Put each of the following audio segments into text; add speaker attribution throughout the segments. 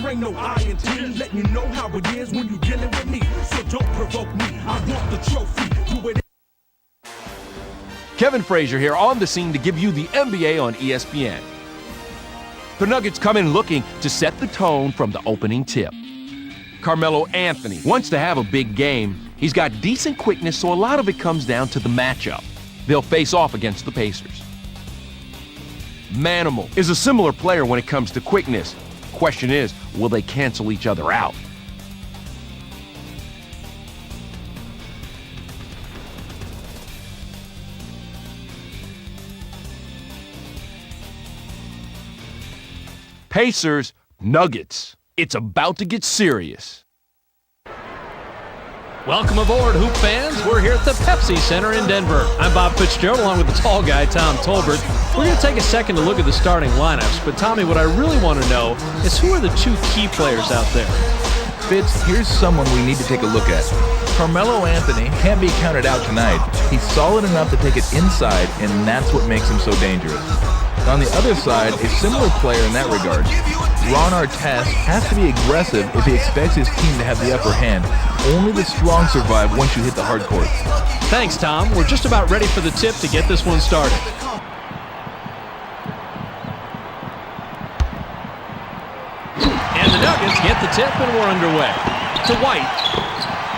Speaker 1: ain't no I in team. Let you know how it is when you dealing with me. So don't provoke me. I want the trophy. Do it.
Speaker 2: Kevin Frazier here on the scene to give you the NBA on ESPN. The Nuggets come in looking to set the tone from the opening tip. Carmelo Anthony wants to have a big game. He's got decent quickness, so a lot of it comes down to the matchup. They'll face off against the Pacers. Manimal is a similar player when it comes to quickness. Question is, will they cancel each other out? Pacers, Nuggets. It's about to get serious.
Speaker 3: Welcome aboard, Hoop fans. We're here at the Pepsi Center in Denver. I'm Bob Fitzgerald along with the tall guy, Tom Tolbert. We're going to take a second to look at the starting lineups, but Tommy, what I really want to know is who are the two key players out there?
Speaker 4: Fitz, here's someone we need to take a look at. Carmelo Anthony can't be counted out tonight. He's solid enough to take it inside, and that's what makes him so dangerous. On the other side, a similar player in that regard. Ron Artest has to be aggressive if he expects his team to have the upper hand. Only the strong survive once you hit the hard court.
Speaker 3: Thanks, Tom. We're just about ready for the tip to get this one started. And the Nuggets get the tip, and we're underway. To White.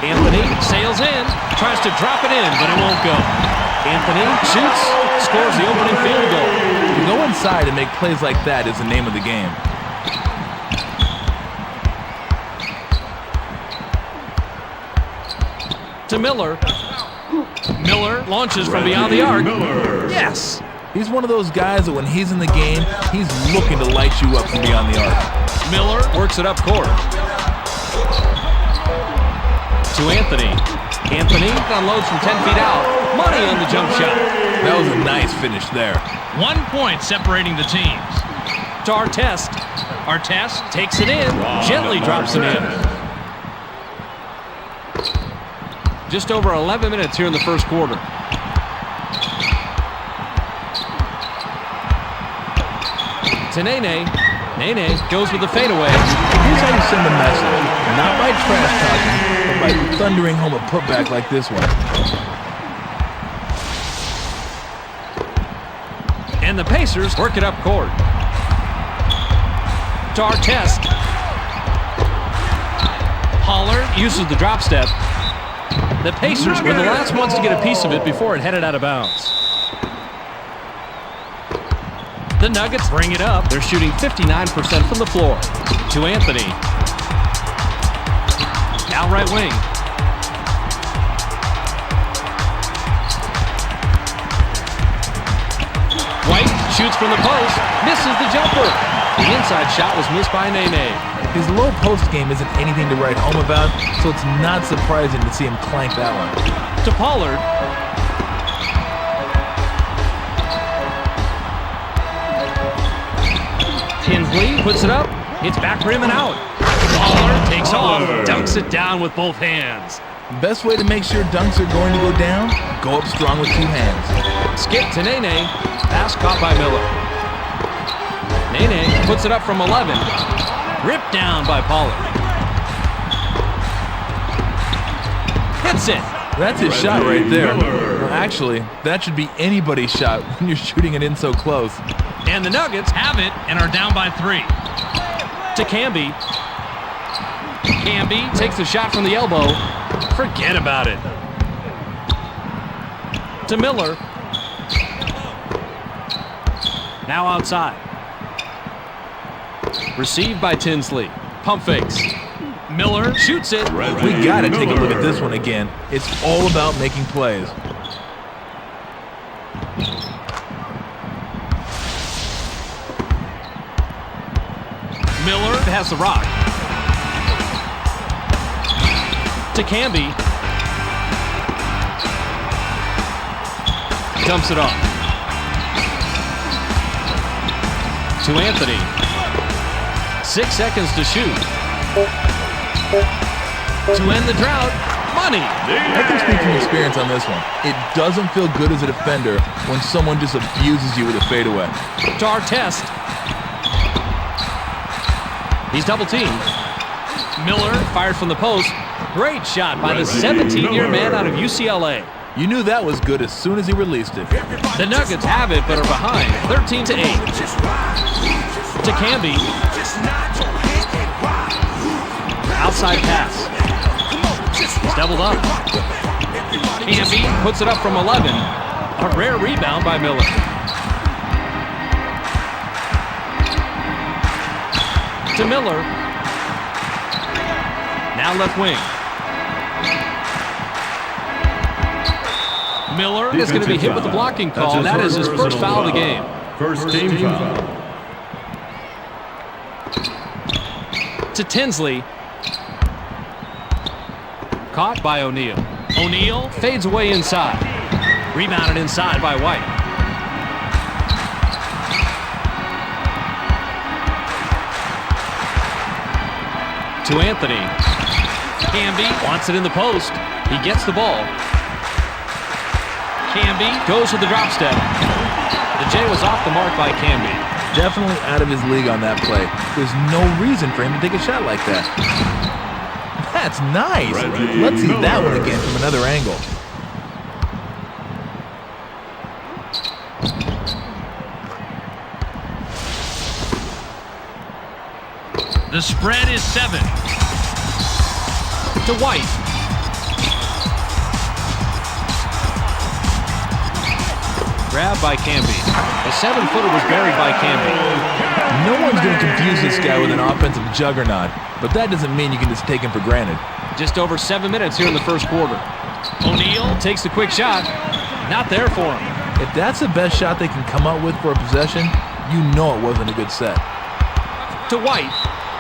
Speaker 3: Anthony sails in, tries to drop it in, but it won't go. Anthony shoots, scores the opening field goal.
Speaker 4: To go inside and make plays like that is the name of the game.
Speaker 3: To Miller. Miller launches from beyond the arc. Yes!
Speaker 4: He's one of those guys that when he's in the game, he's looking to light you up from beyond the arc.
Speaker 3: Miller works it up court. To Anthony. Anthony unloads from 10 feet out. Money on the jump shot.
Speaker 4: That was a nice finish there.
Speaker 5: 1 point separating the teams.
Speaker 3: To Artest. Artest takes it in, gently drops it in. Just over 11 minutes here in the first quarter. To Nene. Nene goes with the fadeaway.
Speaker 4: Here's how you send a message. Not by trash talking, but by thundering home a putback like this one.
Speaker 3: And the Pacers work it up court. To Artest. Pollard uses the drop step. The Pacers were the last ones to get a piece of it before it headed out of bounds. The Nuggets bring it up. They're shooting 59% from the floor. To Anthony. Now right wing. White shoots from the post. Misses the jumper. The inside shot was missed by Nene.
Speaker 4: His low post game isn't anything to write home about, so it's not surprising to see him clank that one.
Speaker 3: To Pollard. Tinsley puts it up. It's back rim and out. Pollard takes off, dunks it down with both hands.
Speaker 4: Best way to make sure dunks are going to go down, go up strong with 2 hands.
Speaker 3: Skip to Nene. Pass caught by Miller. Nene puts it up from 11. Ripped down by Pollard. Hits it.
Speaker 4: That's his shot right there. Well, actually, that should be anybody's shot when you're shooting it in so close.
Speaker 5: And the Nuggets have it and are down by 3.
Speaker 3: To Camby. Camby takes the shot from the elbow. Forget about it. To Miller. Now outside. Received by Tinsley. Pump fakes. Miller shoots it.
Speaker 4: We got to take a look at this one again. It's all about making plays.
Speaker 3: Miller has the rock. To Camby. Dumps it off. To Anthony. 6 seconds to shoot. To end the drought, money.
Speaker 4: I can speak from experience on this one. It doesn't feel good as a defender when someone just abuses you with a fadeaway.
Speaker 3: To Artest. He's double teamed. Miller fired from the post. Great shot by the 17-year man out of UCLA.
Speaker 4: You knew that was good as soon as he released it.
Speaker 3: The Nuggets have it, but are behind 13-8. To Camby. Outside pass. He's doubled up. Camby puts it up from 11. A rare rebound by Miller. To Miller. Now left wing. Miller is going to be hit with the blocking call. That is his first foul of the game.
Speaker 1: First team foul.
Speaker 3: To Tinsley. Caught by O'Neal. O'Neal fades away inside. Rebounded inside by White. To Anthony. Camby wants it in the post. He gets the ball. Camby goes with the drop step. The J was off the mark by Camby.
Speaker 4: Definitely out of his league on that play. There's no reason for him to take a shot like that. That's nice. Let's see that one again from another angle.
Speaker 5: The spread is 7.
Speaker 3: To White. Grabbed by Camby. The 7-footer was buried by Camby.
Speaker 4: No one's going to confuse this guy with an offensive juggernaut, but that doesn't mean you can just take him for granted.
Speaker 3: Just over 7 minutes here in the first quarter. O'Neal takes the quick shot. Not there for him.
Speaker 4: If that's the best shot they can come up with for a possession, you know it wasn't a good set.
Speaker 3: To White.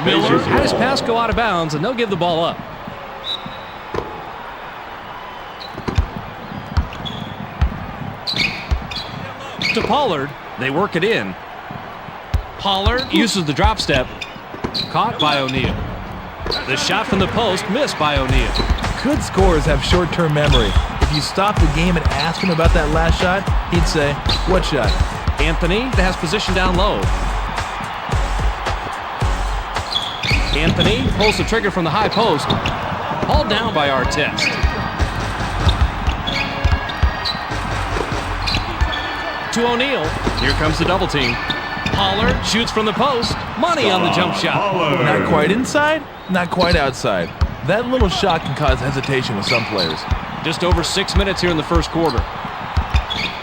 Speaker 3: Miller had his pass go out of bounds, and they'll give the ball up. To Pollard. They work it in. Pollard uses the drop step. Caught by O'Neal. The shot from the post missed by O'Neal.
Speaker 4: Good scorers have short-term memory. If you stop the game and ask him about that last shot, he'd say, "What shot?"
Speaker 3: Anthony has position down low. Anthony pulls the trigger from the high post. Hauled down by Artest. To O'Neal. Here comes the double team. Pollard shoots from the post. Money on the jump shot.
Speaker 4: Not quite inside, not quite outside. That little shot can cause hesitation with some players.
Speaker 3: Just over 6 minutes here in the first quarter.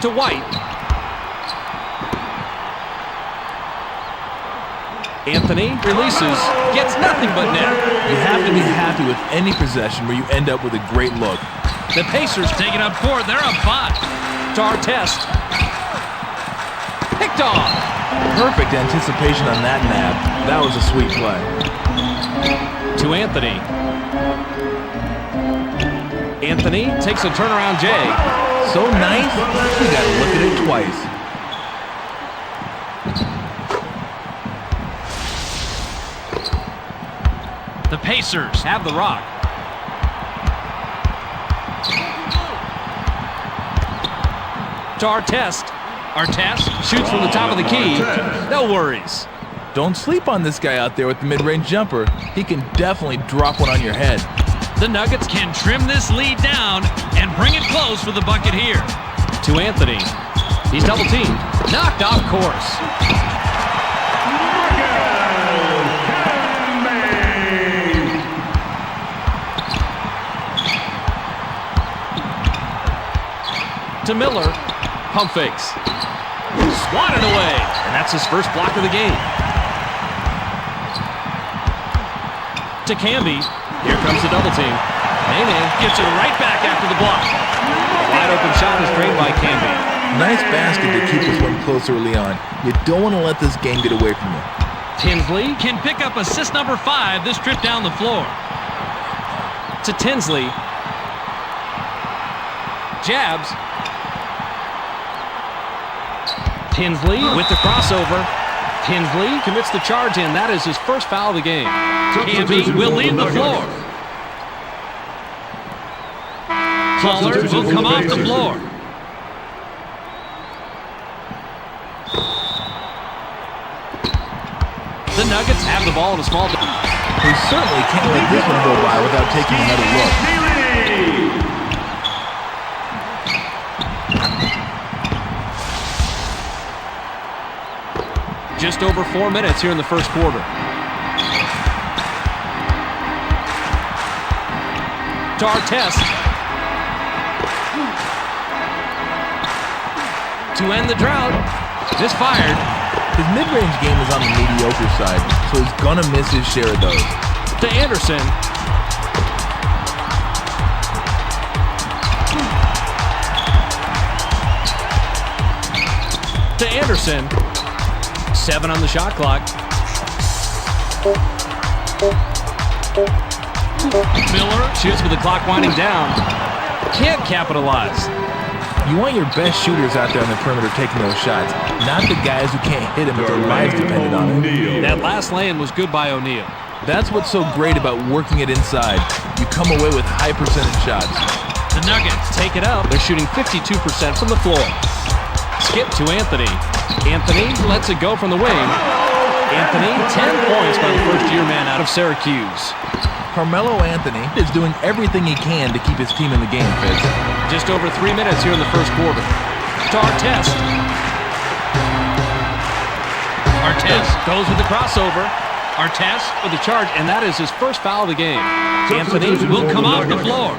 Speaker 3: To White. Anthony releases. Gets nothing but net.
Speaker 4: You have to be happy with any possession where you end up with a great look.
Speaker 3: The Pacers take it up court. They're up 5. To Artest. Picked off.
Speaker 4: Perfect anticipation on that nab. That was a sweet play.
Speaker 3: To Anthony. Anthony takes a turnaround J.
Speaker 4: So nice, you gotta look at it twice.
Speaker 5: The Pacers
Speaker 3: Have the rock. To Artest. Artest shoots from the top of the key. No worries.
Speaker 4: Don't sleep on this guy out there with the mid-range jumper. He can definitely drop one on your head.
Speaker 5: The Nuggets can trim this lead down and bring it close for the bucket here.
Speaker 3: To Anthony. He's double teamed. Knocked off course. To Miller. Pump fakes. Swatted away. And that's his first block of the game. To Camby. Here comes the double team. Nene gets it right back after the block. A wide open shot is drained by Camby.
Speaker 4: Nice basket to keep this one close early on. You don't want to let this game get away from you.
Speaker 5: Tinsley can pick up assist number 5 this trip down the floor.
Speaker 3: To Tinsley. Jabs. Tinsley with the crossover. Tinsley commits the charge in. That is his first foul of the game. Camby will leave the floor. Pollard will come off the floor. The Nuggets have the ball in a small...
Speaker 4: He certainly can't let this one go by without taking another look.
Speaker 3: Just over 4 minutes here in the first quarter. To Artest. To end the drought. Misfired.
Speaker 4: His mid-range game is on the mediocre side, so he's gonna miss his share of those.
Speaker 3: To Anderson. To Anderson. 7 on the shot clock. Miller shoots with the clock winding down. Can't capitalize.
Speaker 4: You want your best shooters out there on the perimeter taking those shots, not the guys who can't hit them if their lives depended on it.
Speaker 3: That last lay-in was good by O'Neal.
Speaker 4: That's what's so great about working it inside. You come away with high percentage shots.
Speaker 3: The Nuggets take it up. They're shooting 52% from the floor. Skip to Anthony. Anthony lets it go from the wing. Anthony, 10 points by the first-year man out of Syracuse.
Speaker 4: Carmelo Anthony is doing everything he can to keep his team in the game, Fitz.
Speaker 3: Just over 3 minutes here in the first quarter. To Artest. Artest goes with the crossover. Artest with the charge, and that is his first foul of the game. Anthony will come off the floor.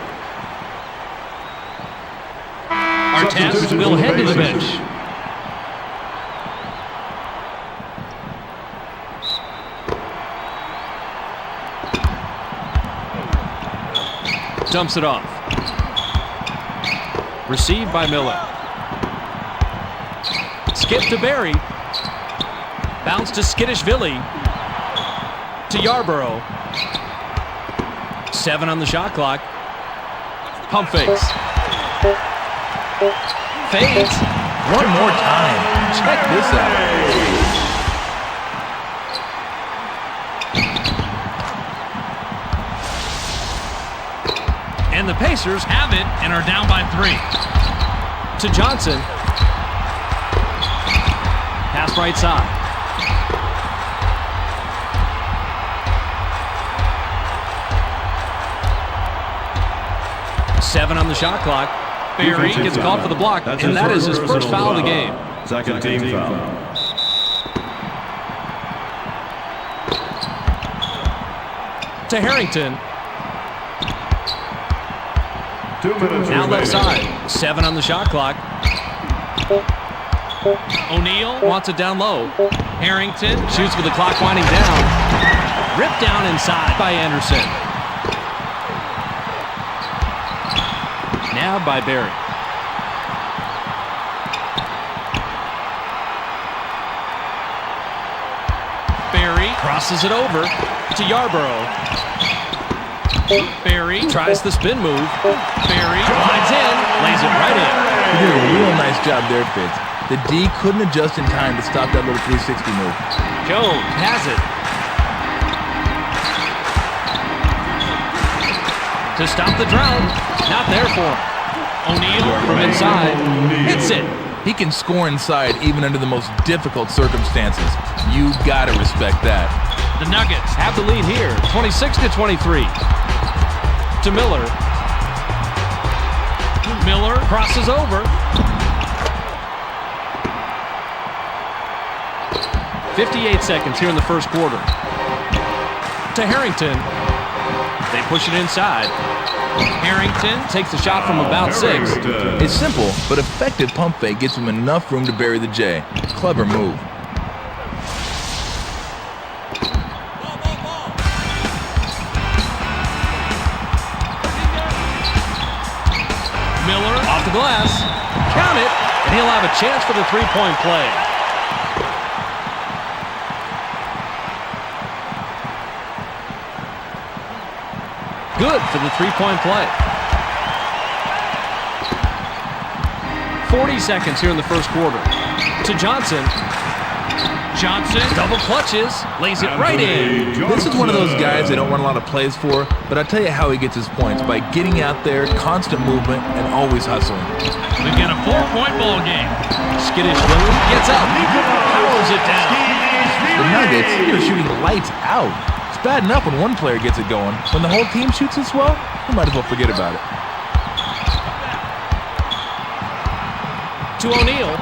Speaker 3: Artest will head to the bench. Dumps it off. Received by Miller. Skip to Barry. Bounce to Skitishvili. To Yarborough. 7 on the shot clock. Pump fakes. Fades.
Speaker 4: One more time. Check this out.
Speaker 3: And the Pacers have it and are down by 3. To Johnson. Pass right side. Seven on the shot clock. Barry gets called for the block, and that is his first foul of the game.
Speaker 1: Second team foul.
Speaker 3: To Harrington.
Speaker 1: 2 minutes
Speaker 3: Now left
Speaker 1: remaining.
Speaker 3: side. 7 on the shot clock. O'Neal wants it down low. Harrington shoots with the clock winding down. Ripped down inside by Anderson. Now by Barry. Barry crosses it over to Yarborough. Barry tries the spin move. Barry glides in, lays it right in.
Speaker 4: He did a real nice job there, Fitz. The D couldn't adjust in time to stop that little 360 move.
Speaker 3: Jones has it. To stop the drought. Not there for him. O'Neal from inside hits it.
Speaker 4: He can score inside even under the most difficult circumstances. You gotta respect that.
Speaker 3: The Nuggets have the lead here, 26-23. To Miller. Miller crosses over. 58 seconds here in the first quarter. To Harrington. They push it inside. Harrington takes the shot from about 6.
Speaker 4: It's simple, but effective pump fake gets him enough room to bury the J. Clever move.
Speaker 3: Miller off the glass. Count it, and he'll have a chance for the three-point play. Good for the three-point play. 40 seconds here in the first quarter. To Johnson. Johnson double clutches, lays it right in.
Speaker 4: This is one of those guys they don't run a lot of plays for, but I'll tell you how he gets his points, by getting out there, constant movement, and always hustling.
Speaker 5: We've got a 4-point ball game.
Speaker 3: Skitishvili gets up, powers it down.
Speaker 4: The Nuggets are shooting lights out. It's bad enough when one player gets it going. When the whole team shoots as well, we might as well forget about it.
Speaker 3: To O'Neal.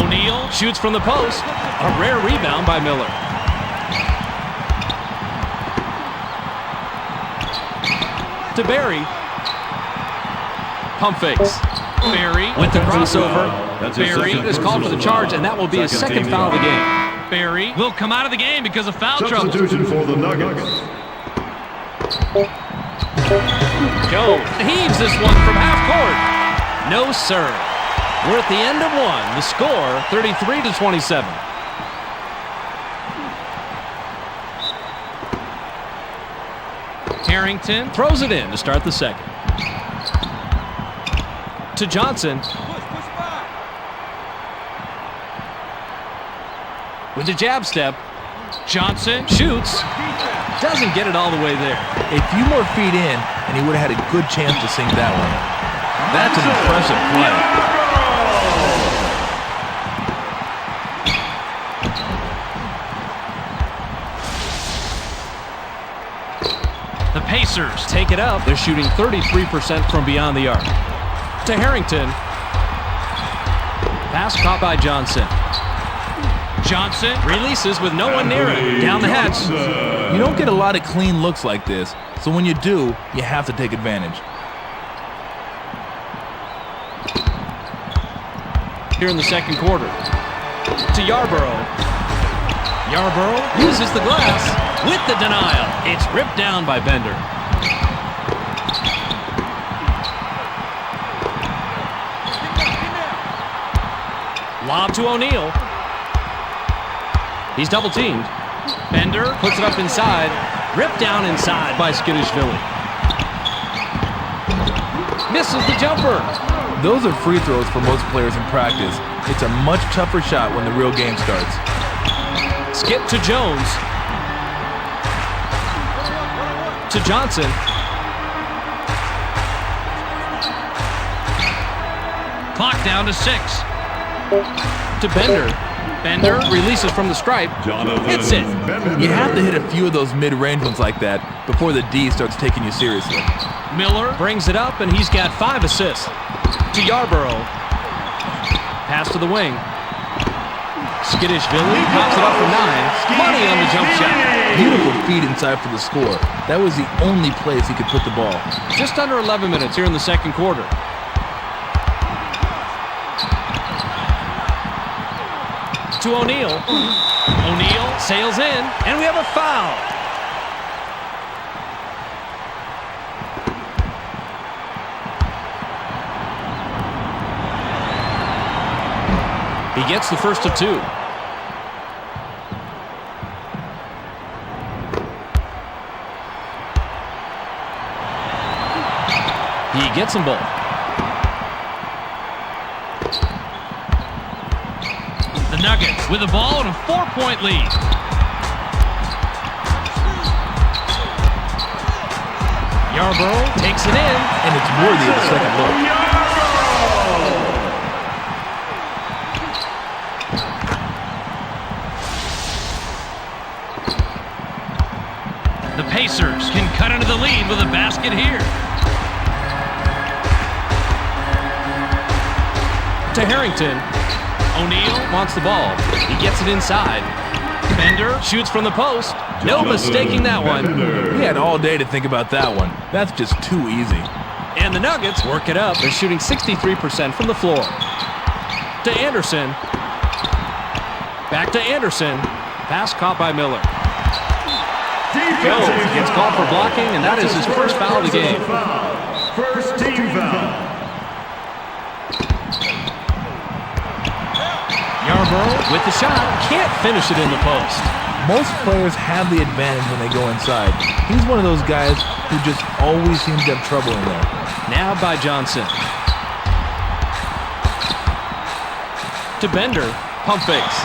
Speaker 3: O'Neal shoots from the post. A rare rebound by Miller. To Barry. Pump fakes. Barry with the crossover. Barry is called for the charge, and that will be his second foul of the game. Barry will come out of the game because of foul trouble.
Speaker 6: Substitution for the Nuggets.
Speaker 3: Joe heaves this one from half court. No, sir. We're at the end of one. The score, 33-27. Harrington throws it in to start the second. To Johnson. With the jab step. Johnson shoots. Doesn't get it all the way there.
Speaker 4: A few more feet in, and he would have had a good chance to sink that one. That's an impressive play.
Speaker 3: The Pacers take it up. They're shooting 33% from beyond the arc. To Harrington. Pass caught by Johnson. Johnson releases with no one near it. Down the hatch.
Speaker 4: You don't get a lot of clean looks like this, so when you do, you have to take advantage.
Speaker 3: Here in the second quarter. To Yarborough. Yarborough uses the glass with the denial. It's ripped down by Bender. Lob to O'Neal. He's double teamed. Bender puts it up inside. Ripped down inside by Skidishvili. Misses the jumper.
Speaker 4: Those are free throws for most players in practice. It's a much tougher shot when the real game starts.
Speaker 3: Skip to Jones. To Johnson. Clock down to 6. To Bender. Bender releases from the stripe. Hits it.
Speaker 4: You have to hit a few of those mid-range ones like that before the D starts taking you seriously.
Speaker 3: Miller brings it up, and he's got 5 assists. To Yarborough. Pass to the wing. Skidishvili pops it up for 9. Money on the jump shot.
Speaker 4: Beautiful feed inside for the score. That was the only place he could put the ball.
Speaker 3: Just under 11 minutes here in the second quarter. To O'Neal. O'Neal sails in, and we have a foul. He gets the first of 2. He gets them both. The Nuggets with the ball and a 4-point lead. Yarborough takes it in,
Speaker 4: and it's worthy of a second look.
Speaker 3: The Pacers can cut into the lead with a basket here. To Harrington. O'Neal wants the ball. He gets it inside. Bender shoots from the post. No mistaking that one.
Speaker 4: He had all day to think about that one. That's just too easy.
Speaker 3: And the Nuggets work it up. They're shooting 63% from the floor. To Anderson. Back to Anderson. Pass caught by Miller. Joe gets called for blocking, and that is his first foul of the game.
Speaker 6: First team foul.
Speaker 3: Yarborough with the shot. Can't finish it in the post.
Speaker 4: Most players have the advantage when they go inside. He's one of those guys who just always seems to have trouble in there.
Speaker 3: Now by Johnson. To Bender. Pump fakes.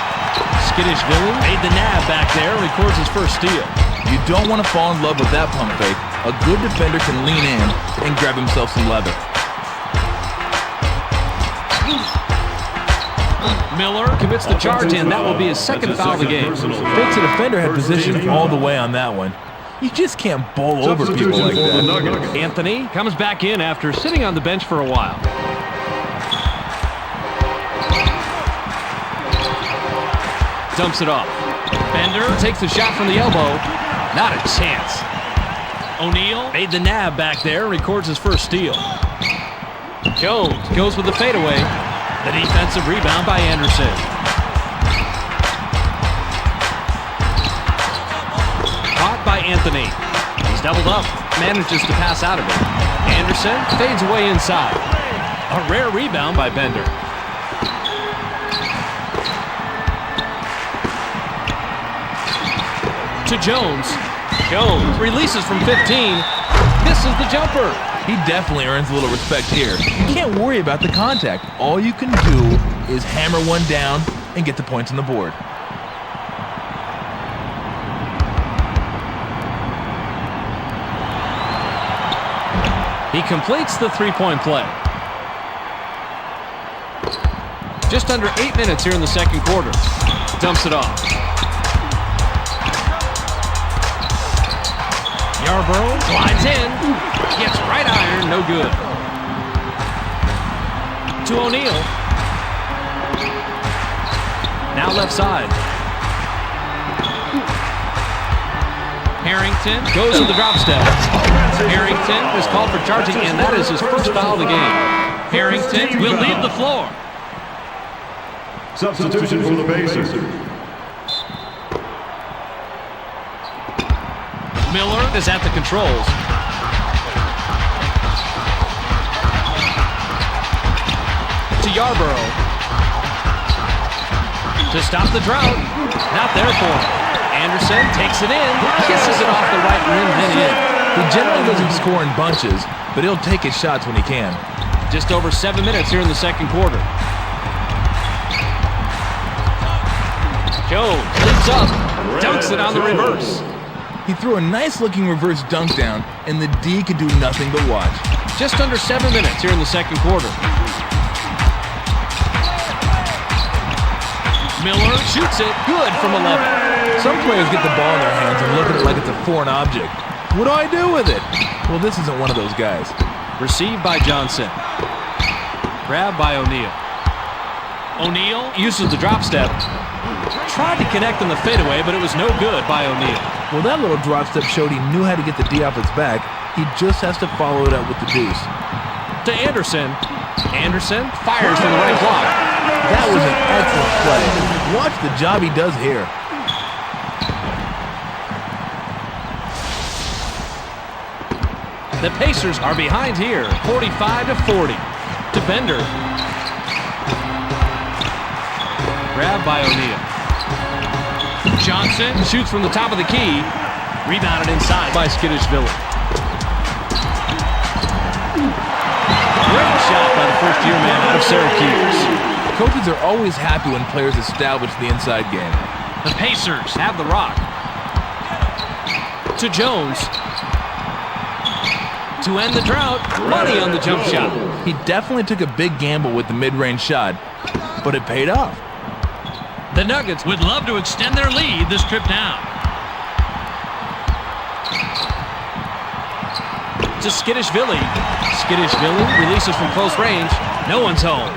Speaker 3: Skidishvili made the nab back there and records his first steal.
Speaker 4: You don't want to fall in love with that pump fake. A good defender can lean in and grab himself some leather.
Speaker 3: Miller commits the charge, and that will be his second foul of the game.
Speaker 4: Fitz, the defender, had position all the way on that one. You just can't bowl over people like that.
Speaker 3: Anthony comes back in after sitting on the bench for a while. Dumps it off. Bender takes the shot from the elbow. Not a chance. O'Neal made the nab back there and records his first steal. Jones goes with the fadeaway. The defensive rebound by Anderson. Caught by Anthony. He's doubled up. Manages to pass out of it. Anderson fades away inside. A rare rebound by Bender. To Jones. Jones releases from 15. Misses the jumper.
Speaker 4: He definitely earns a little respect here. You can't worry about the contact. All you can do is hammer one down and get the points on the board.
Speaker 3: He completes the three-point play. Just under 8 minutes here in the second quarter. Dumps it off. Yarborough glides in. Gets right iron, no good. To O'Neal. Now left side. Harrington goes to the drop step. Harrington is called for charging, and that is his first foul of the game. Harrington will leave the floor.
Speaker 6: Substitution for the Pacers.
Speaker 3: Miller is at the controls. To Yarborough. To stop the drought. Not there for him. Anderson takes it in, kisses it off the right rim, then in.
Speaker 4: He generally doesn't score in bunches, but he'll take his shots when he can.
Speaker 3: Just over 7 minutes here in the second quarter. Jones leaps up, dunks it on the reverse.
Speaker 4: He threw a nice-looking reverse dunk down, and the D could do nothing but watch.
Speaker 3: Just under 7 minutes here in the second quarter. Miller shoots it, good from 11.
Speaker 4: Some players get the ball in their hands and look at it like it's a foreign object. What do I do with it? Well, this isn't one of those guys.
Speaker 3: Received by Johnson. Grabbed by O'Neal. O'Neal uses the drop step. Tried to connect on the fadeaway, but it was no good by O'Neal.
Speaker 4: Well, that little drop step showed he knew how to get the D off his back. He just has to follow it up with the deuce.
Speaker 3: To Anderson. Anderson fires from the right block.
Speaker 4: That was an excellent play. Watch the job he does here.
Speaker 3: The Pacers are behind here, 45-40. To Bender. Grabbed by O'Neal. Johnson shoots from the top of the key. Rebounded inside by Skidishvili. Great shot by the first-year man out of Syracuse.
Speaker 4: Coaches are always happy when players establish the inside game.
Speaker 3: The Pacers have the rock. To Jones. To end the drought, money on the jump shot.
Speaker 4: He definitely took a big gamble with the mid-range shot, but it paid off.
Speaker 5: The Nuggets would love to extend their lead this trip down.
Speaker 3: To Skidishvili. Skidishvili releases from close range. No one's home.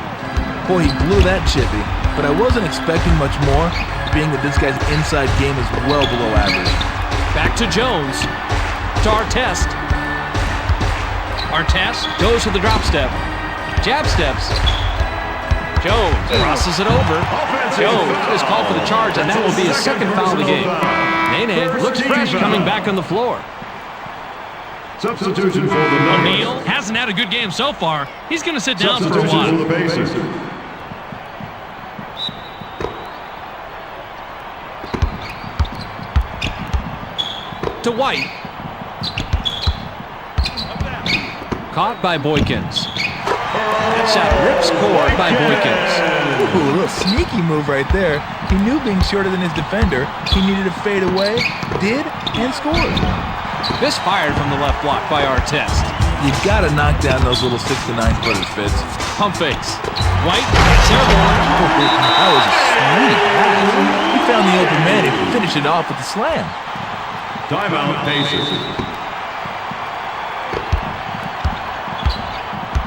Speaker 4: Boy, he blew that chippy, but I wasn't expecting much more, being that this guy's inside game is well below average.
Speaker 3: Back to Jones. To Artest. Artest goes to the drop step. Jab steps. Jones crosses it over. Jones is called for the charge, and that will be his second foul of the game. Nene looks fresh coming back on the floor.
Speaker 6: Substitution for the Nuggets.
Speaker 5: O'Neal hasn't had a good game so far. He's going to sit down for a
Speaker 6: Substitution
Speaker 5: while.
Speaker 6: for the Pacers.
Speaker 3: To White. Caught by Boykins. That shot rips cord by Boykins.
Speaker 4: Ooh, a little sneaky move right there. He knew being shorter than his defender, he needed to fade away, did, and scored.
Speaker 3: This fired from the left block by Artest.
Speaker 4: You gotta knock down those little 6 to 9 footers, Fitz.
Speaker 3: Pump fakes. White gets airborne.
Speaker 4: That was a sweet pass. He found the open man and finished it off with the slam.
Speaker 6: Timeout, Pacers.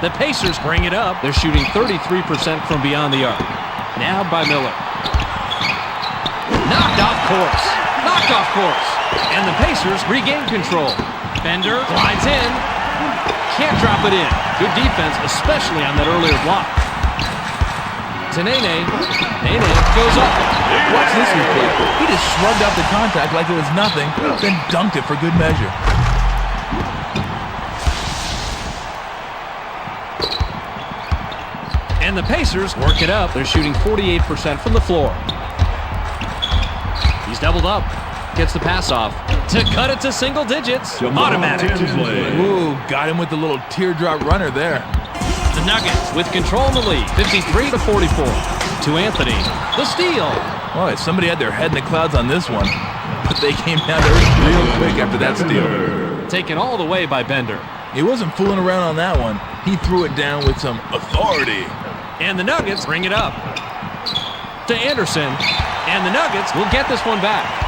Speaker 3: The Pacers bring it up. They're shooting 33% from beyond the arc. Now by Miller. Knocked off course. Knocked off course. And the Pacers regain control. Bender glides in. Can't drop it in. Good defense, especially on that earlier block. To Nene. Nene goes up.
Speaker 4: Watch this replay. He just shrugged off the contact like it was nothing, then dunked it for good measure.
Speaker 3: And the Pacers work it up. They're shooting 48% from the floor. He's doubled up. Gets the pass off. To cut it to single digits. Automatic.
Speaker 4: Ooh, got him with the little teardrop runner there.
Speaker 3: The Nuggets with control in the lead. 53-44. To Anthony. The steal.
Speaker 4: Boy, somebody had their head in the clouds on this one, but they came down to earth real quick after that steal.
Speaker 3: Taken all the way by Bender.
Speaker 4: He wasn't fooling around on that one. He threw it down with some authority.
Speaker 3: And the Nuggets bring it up. To Anderson. And the Nuggets will get this one back.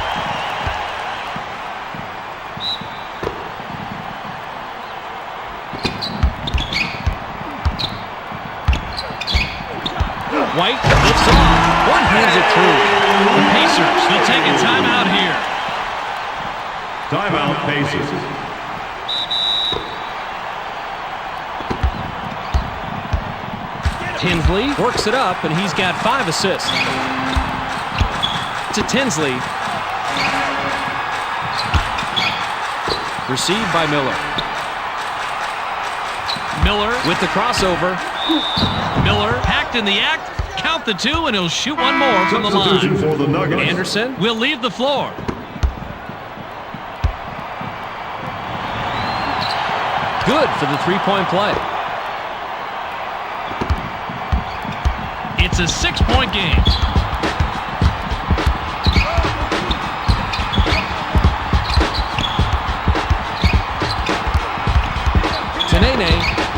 Speaker 3: White lifts off. One hands it through.
Speaker 5: The Pacers will take a timeout here.
Speaker 6: Timeout, Pacers.
Speaker 3: Tinsley works it up, and he's got 5 assists. To Tinsley. Received by Miller. Miller with the crossover.
Speaker 5: Miller packed in the act. Count the 2, and he'll shoot one more from the
Speaker 6: Substitution
Speaker 5: line.
Speaker 6: for the Nuggets.
Speaker 3: Anderson.
Speaker 5: Will leave the floor.
Speaker 3: Good for the three-point play.
Speaker 5: It's a 6-point game.
Speaker 3: To Nene.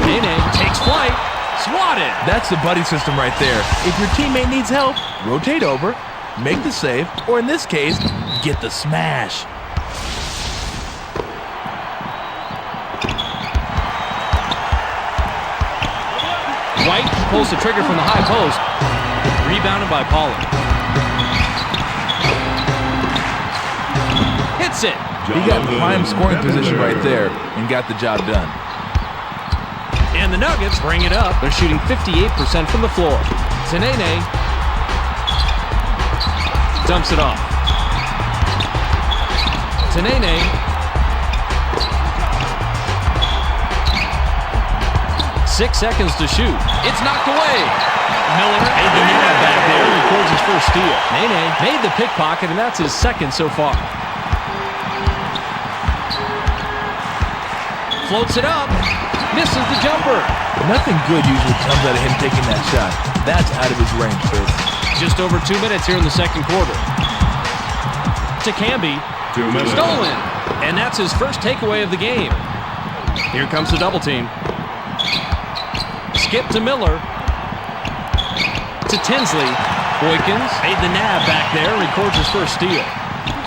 Speaker 3: Nene takes flight. Swatted.
Speaker 4: That's the buddy system right there. If your teammate needs help, rotate over, make the save, or in this case, get the smash.
Speaker 3: White pulls the trigger from the high post. Rebounded by Pollard. Hits it.
Speaker 4: He got prime scoring position right there and got the job done.
Speaker 3: And the Nuggets bring it up. They're shooting 58% from the floor. Nene dumps it off. Nene. Six seconds to shoot. It's knocked away. Miller made the net back there. Records his first steal. Nene made the pickpocket, and that's his second so far. Floats it up. Misses the jumper.
Speaker 4: Nothing good usually comes out of him taking that shot. That's out of his range, Chris.
Speaker 3: Just over 2 minutes here in the second quarter. To Camby.
Speaker 6: 2 minutes.
Speaker 3: Stolen. And that's his first takeaway of the game. Here comes the double team. Skip to Miller. To Tinsley. Boykins made the nab back there. Records his first steal.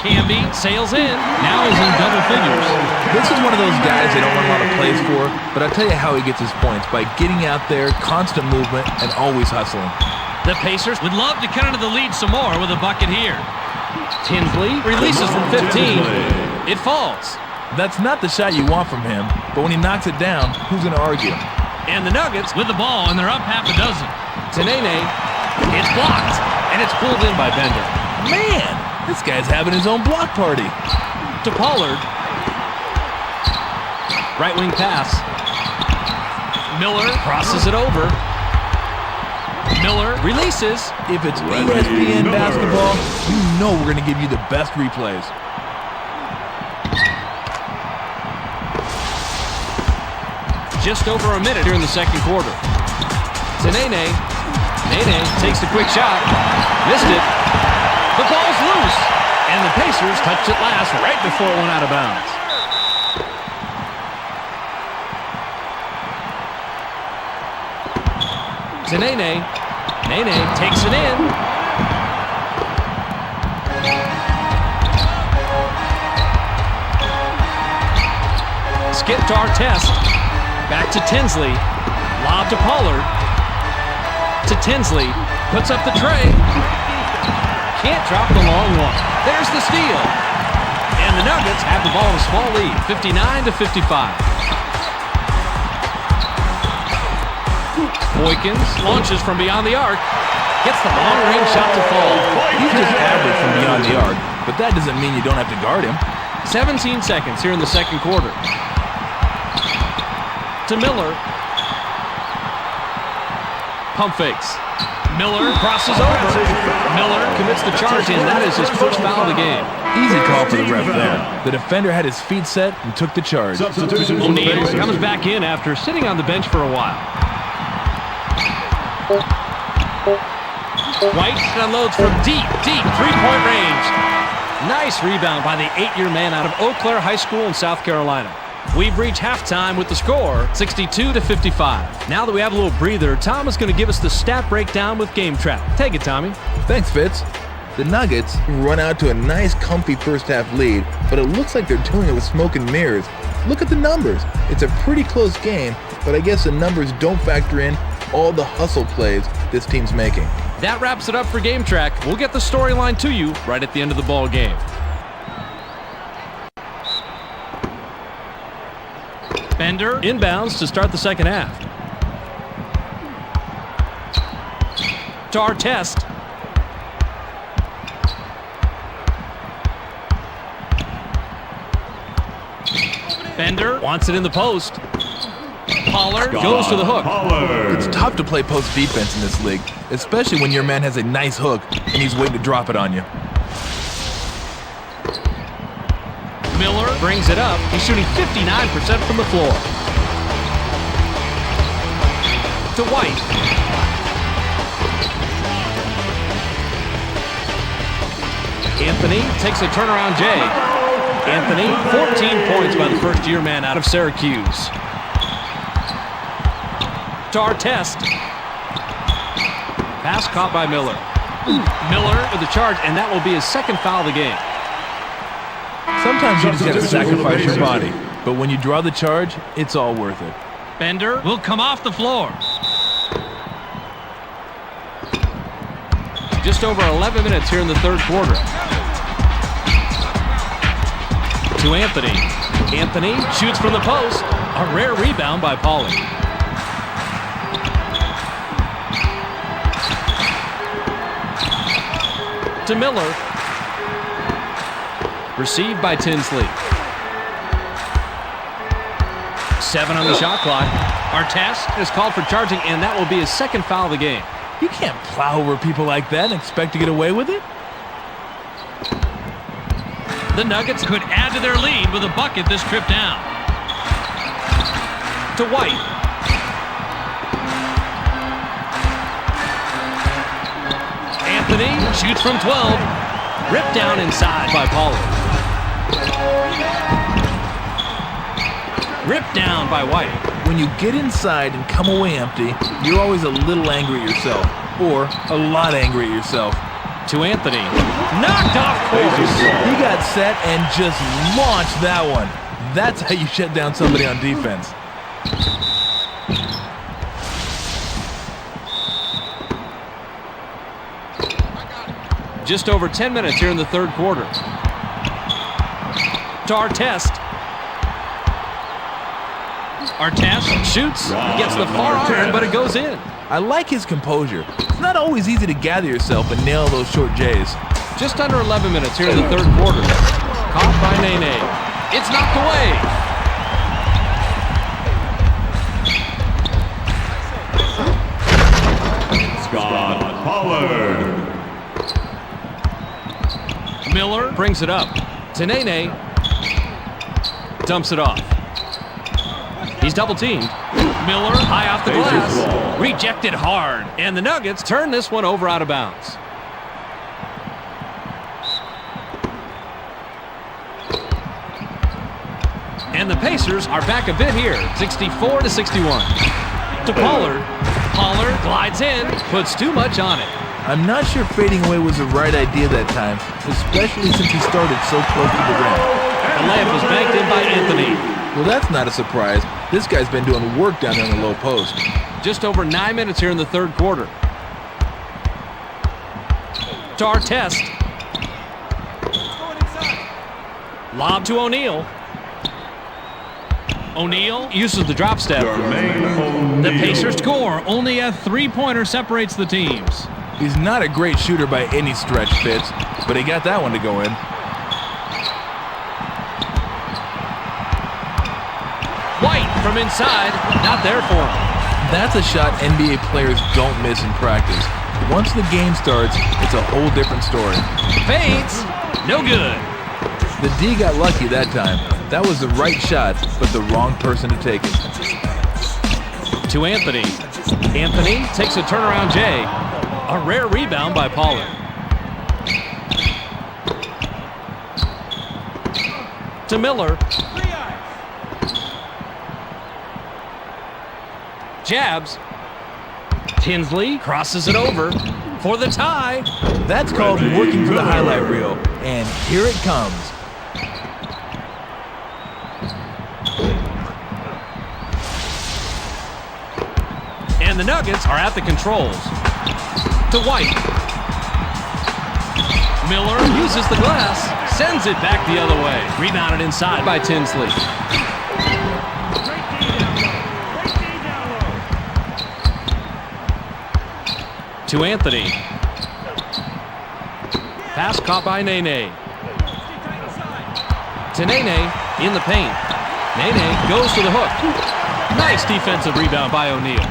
Speaker 3: Camby sails in. Now he's in double figures.
Speaker 4: This is one of those guys they don't run a lot of plays for, but I'll tell you how he gets his points, by getting out there, constant movement, and always hustling.
Speaker 5: The Pacers would love to cut into the lead some more with a bucket here.
Speaker 3: Tinsley releases from 15. It falls.
Speaker 4: That's not the shot you want from him, but when he knocks it down, who's going to argue?
Speaker 5: And the Nuggets with the ball, and they're up half a dozen.
Speaker 3: To Nene. It's blocked. And it's pulled in by Bender.
Speaker 4: Man, this guy's having his own block party.
Speaker 3: To Pollard. Right wing pass. Miller crosses it over. Miller releases.
Speaker 4: If it's ESPN basketball, you know we're going to give you the best replays.
Speaker 3: Just over a minute here in the second quarter. To Nene. Nene takes the quick shot. Missed it. The ball's loose. And the Pacers touched it last right before it went out of bounds. To Nene. Nene takes it in. Skip to Artest. Back to Tinsley. Lob to Pollard. To Tinsley. Puts up the tray. Can't drop the long one. There's the steal. And the Nuggets have the ball in a small lead, 59-55. Boykins launches from beyond the arc. Gets the long-range shot to fall.
Speaker 4: He's just average from beyond the arc, but that doesn't mean you don't have to guard him.
Speaker 3: 17 seconds here in the second quarter. To Miller. Pump fakes. Miller crosses over. Miller commits the charge, and that is his first foul of the game.
Speaker 4: Easy call for the ref there. The defender had his feet set and took the charge.
Speaker 6: Substitution for the
Speaker 3: O'Neal
Speaker 6: Pacers.
Speaker 3: comes back in after sitting on the bench for a while. White unloads from deep, three-point range. Nice rebound by the 8-year man out of Eau Claire High School in South Carolina. We've reached halftime with the score, 62-55. Now that we have a little breather, Tom is going to give us the stat breakdown with Game Trap. Take it, Tommy.
Speaker 4: Thanks, Fitz. The Nuggets run out to a nice, comfy first-half lead, but it looks like they're doing it with smoke and mirrors. Look at the numbers. It's a pretty close game, but I guess the numbers don't factor in all the hustle plays this team's making.
Speaker 3: That wraps it up for Game Track. We'll get the storyline to you right at the end of the ball game. Bender inbounds to start the second half. To Artest. Bender wants it in the post. Pollard goes to the hook.
Speaker 6: Pollard.
Speaker 4: It's tough to play post defense in this league, especially when your man has a nice hook and he's waiting to drop it on you.
Speaker 3: Miller brings it up. He's shooting 59% from the floor. To White. Anthony takes a turnaround J. Anthony, 14 points by the first-year man out of Syracuse. To Artest. Pass caught by Miller. Miller with the charge, and that will be his second foul of the game.
Speaker 4: Sometimes you just gotta sacrifice your body, but when you draw the charge, it's all worth it.
Speaker 5: Bender will come off the floor.
Speaker 3: Just over 11 minutes here in the third quarter. To Anthony. Anthony shoots from the post. A rare rebound by Pauly. To Miller. Received by Tinsley. 7 on the shot clock. Artest is called for charging, and that will be his second foul of the game.
Speaker 4: You can't plow over people like that and expect to get away with it.
Speaker 5: The Nuggets could add to their lead with a bucket this trip down.
Speaker 3: To White. Anthony shoots from 12. Ripped down inside by Pollard. Ripped down by White.
Speaker 4: When you get inside and come away empty, you're always a little angry at yourself, or a lot angry at yourself.
Speaker 3: To Anthony. Knocked off course.
Speaker 4: He got set and just launched that one. That's how you shut down somebody on defense.
Speaker 3: Just over 10 minutes here in the third quarter. To Artest. Artest shoots, gets the far iron, but it goes in.
Speaker 4: I like his composure. It's not always easy to gather yourself and nail those short J's.
Speaker 3: Just under 11 minutes here in the third quarter. Caught by Nene. It's knocked away.
Speaker 6: Scott Pollard.
Speaker 3: Miller brings it up. To Nene. Dumps it off. He's double teamed. Miller high off the glass. Rejected hard. And the Nuggets turn this one over out of bounds. And the Pacers are back a bit here, 64-61. To Pollard. Pollard glides in, puts too much on it.
Speaker 4: I'm not sure fading away was the right idea that time, especially since he started so close to the rim.
Speaker 3: The layup was banked in by Anthony.
Speaker 4: Well, that's not a surprise. This guy's been doing work down there in the low post.
Speaker 3: Just over 9 minutes here in the third quarter. To Artest. Lob to O'Neal. O'Neal uses the drop step.
Speaker 5: The Pacers score. Only a three-pointer separates the teams.
Speaker 4: He's not a great shooter by any stretch, Fitz, but he got that one to go in.
Speaker 3: White from inside, not there for him.
Speaker 4: That's a shot NBA players don't miss in practice. Once the game starts, it's a whole different story.
Speaker 3: Fades, no good.
Speaker 4: The D got lucky that time. That was the right shot, but the wrong person to take it.
Speaker 3: To Anthony. Anthony takes a turnaround J. A rare rebound by Pollard. To Miller. Jabs. Tinsley crosses it over for the tie.
Speaker 4: That's called working for the highlight reel, and here it comes.
Speaker 3: And the Nuggets are at the controls. To White. Miller uses the glass, sends it back the other way. Rebounded inside by Tinsley. To Anthony. Pass caught by Nene. To Nene in the paint. Nene goes to the hook. Nice defensive rebound by O'Neal.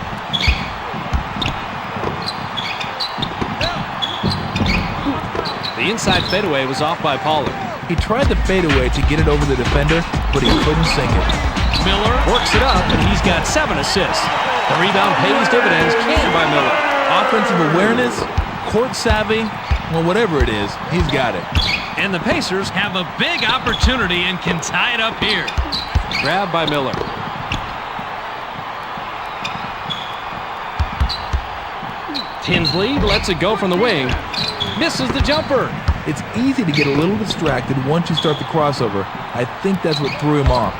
Speaker 3: The inside fadeaway was off by Pollard.
Speaker 4: He tried the fadeaway to get it over the defender, but he couldn't sink it.
Speaker 3: Miller works it up, and he's got 7 assists. The rebound pays dividends, canned by Miller.
Speaker 4: Offensive awareness, court savvy, well, whatever it is, he's got it.
Speaker 5: And the Pacers have a big opportunity and can tie it up here.
Speaker 3: Grabbed by Miller. Tinsley lets it go from the wing. Misses the jumper.
Speaker 4: It's easy to get a little distracted once you start the crossover. I think that's what threw him off.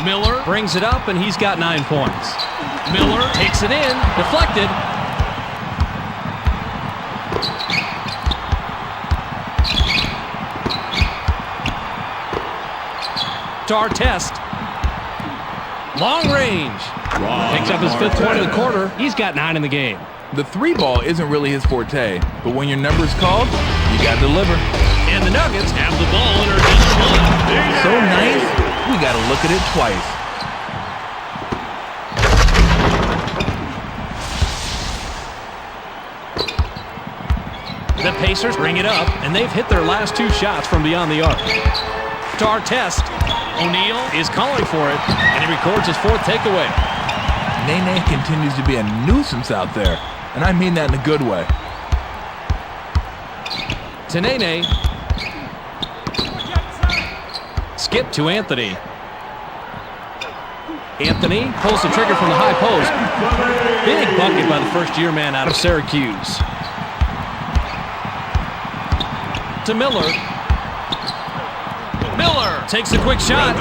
Speaker 3: Miller brings it up, and he's got 9 points. Miller takes it in, deflected. To Artest. Long range. Picks up his 5th point of the quarter. He's got 9 in the game.
Speaker 4: The 3-ball isn't really his forte, but when your number's called, you gotta deliver.
Speaker 5: And the Nuggets have the ball and are just one.
Speaker 4: So nice, we gotta look at it twice.
Speaker 3: The Pacers bring it up, and they've hit their last 2 shots from beyond the arc. To Artest. O'Neal is calling for it, and he records his 4th takeaway.
Speaker 4: Nene continues to be a nuisance out there, and I mean that in a good way.
Speaker 3: To Nene. Skip to Anthony. Anthony pulls the trigger from the high post. Big bucket by the first-year man out of Syracuse. To Miller. Miller takes a quick shot.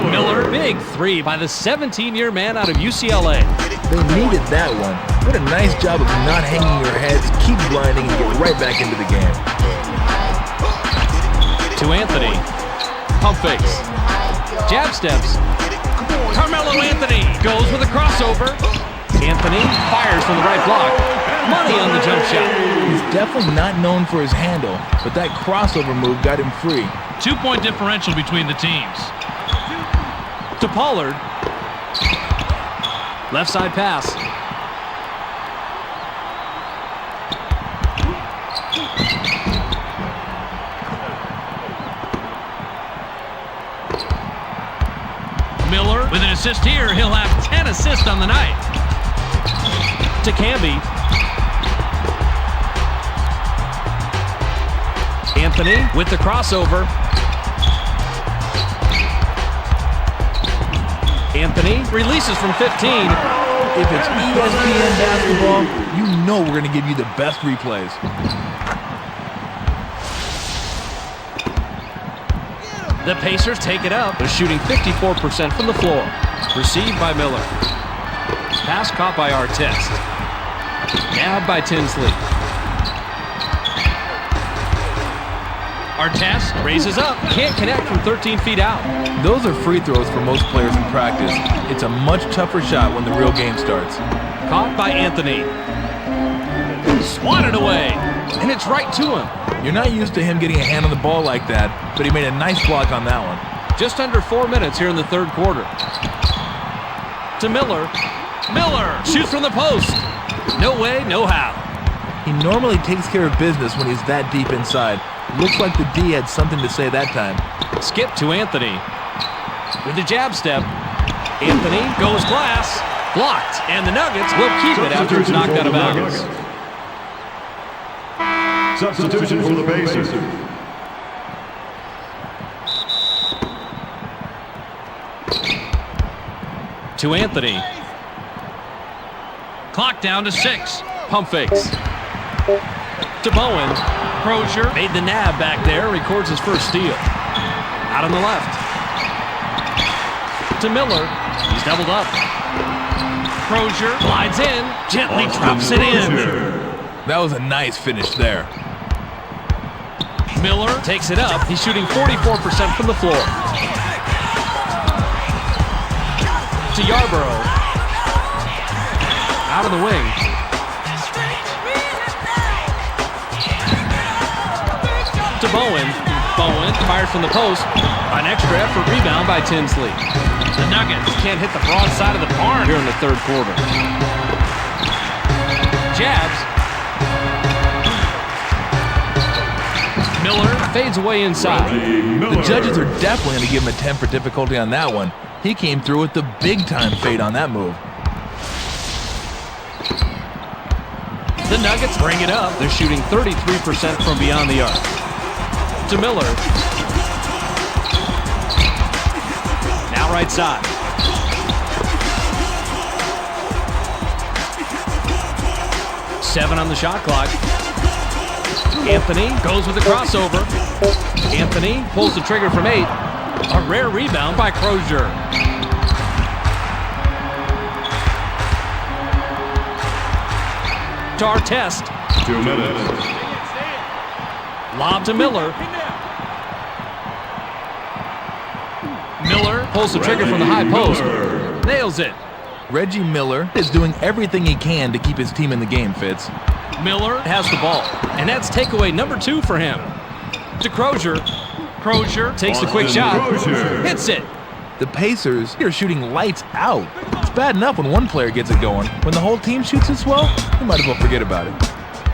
Speaker 3: Miller, big 3 by the 17-year man out of UCLA.
Speaker 4: They needed that one. What a nice job of not hanging your heads, keep blinding, and get right back into the game.
Speaker 3: To Anthony. Pump fakes. Jab steps. Carmelo Anthony goes with a crossover. Anthony fires from the right block. Money on the jump shot.
Speaker 4: He's definitely not known for his handle, but that crossover move got him free.
Speaker 5: 2-point differential between the teams.
Speaker 3: To Pollard. Left side pass. Miller with an assist here. He'll have 10 assists on the night. To Camby. Anthony with the crossover. Anthony releases from 15.
Speaker 4: If it's ESPN basketball, you know we're going to give you the best replays.
Speaker 3: The Pacers take it up. They're shooting 54% from the floor. Received by Miller. Pass caught by Artest. Nabbed by Tinsley. Artest raises up. Can't connect from 13 feet out.
Speaker 4: Those are free throws for most players in practice. It's a much tougher shot when the real game starts.
Speaker 3: Caught by Anthony. Swatted away. And it's right to him.
Speaker 4: You're not used to him getting a hand on the ball like that, but he made a nice block on that one.
Speaker 3: Just under 4 minutes here in the third quarter. To Miller. Miller shoots from the post. No way, no how.
Speaker 4: He normally takes care of business when he's that deep inside. Looks like the D had something to say that time.
Speaker 3: Skip to Anthony. With a jab step. Anthony goes glass. Blocked. And the Nuggets will keep it after it's knocked out of bounds.
Speaker 6: Substitution for the Pacers.
Speaker 3: To Anthony.
Speaker 5: Clock down to 6.
Speaker 3: Pump fakes. To Bowen. Crozier made the nab back there. Records his first steal. Out on the left. To Miller. He's doubled up. Crozier glides in. Gently drops it in.
Speaker 4: That was a nice finish there.
Speaker 3: Miller takes it up. He's shooting 44% from the floor. To Yarborough. Out of the wing. To Bowen. Bowen fires from the post. An extra effort rebound by Tinsley. The Nuggets can't hit the broad side of the barn here in the third quarter. Jabs. Miller fades away inside.
Speaker 4: The judges are definitely going to give him a 10 for difficulty on that one. He came through with the big-time fade on that move.
Speaker 3: The Nuggets bring it up. They're shooting 33% from beyond the arc. To Miller. Now right side. Seven on the shot clock. Anthony goes with the crossover. Anthony pulls the trigger from 8. A rare rebound by Crozier. To Artest.
Speaker 6: 2 minutes.
Speaker 3: Lob to Miller. Miller pulls the trigger from the high post. Nails it.
Speaker 4: Reggie Miller is doing everything he can to keep his team in the game, Fitz.
Speaker 3: Miller has the ball, and that's takeaway number 2 for him. To Crozier. Crozier takes the quick shot. Hits it.
Speaker 4: The Pacers are shooting lights out. It's bad enough when one player gets it going. When the whole team shoots as well, you might as well forget about it.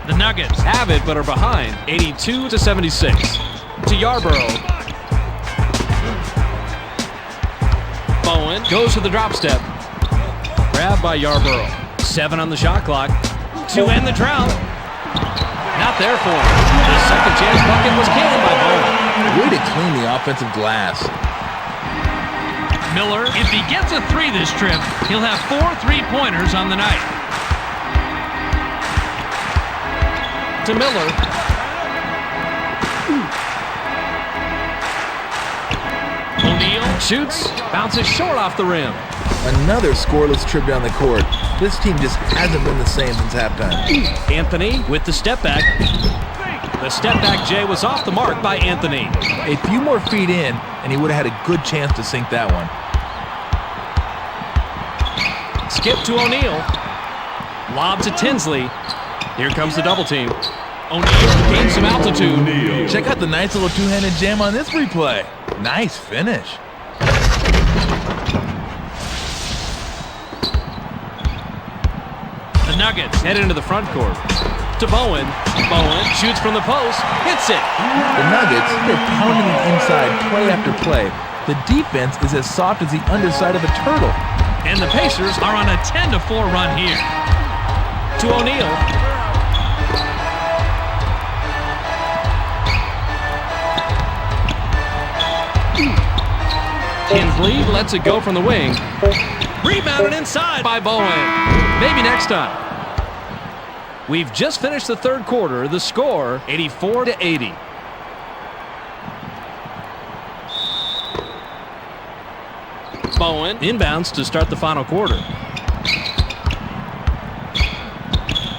Speaker 5: The Nuggets
Speaker 3: Have it, but are behind 82-76. To Yarborough. Bowen goes for the drop step. Grabbed by Yarborough. 7 on the shot clock. To end the drought. Not there for him. The second chance bucket was canned by Bowen.
Speaker 4: Way to clean the offensive glass.
Speaker 5: Miller, if he gets a 3 this trip, he'll have 4 3-pointers on the night.
Speaker 3: To Miller. O'Neal shoots, bounces short off the rim.
Speaker 4: Another scoreless trip down the court. This team just hasn't been the same since halftime.
Speaker 3: Anthony with the step back. The step back J was off the mark by Anthony.
Speaker 4: A few more feet in, and he would have had a good chance to sink that one.
Speaker 3: Skip to O'Neal. Lob to Tinsley. Here comes the double team. O'Neal gains some altitude.
Speaker 4: Check out the nice little two-handed jam on this replay. Nice finish.
Speaker 3: The Nuggets head into the front court. To Bowen. Bowen shoots from the post. Hits it.
Speaker 4: The Nuggets, they're pounding it inside play after play. The defense is as soft as the underside of a turtle.
Speaker 5: And the Pacers are on a 10-4 run here.
Speaker 3: To O'Neal. Tinsley lets it go from the wing. Rebounded inside by Bowen. Maybe next time. We've just finished the third quarter. The score, 84-80. Bowen inbounds to start the final quarter.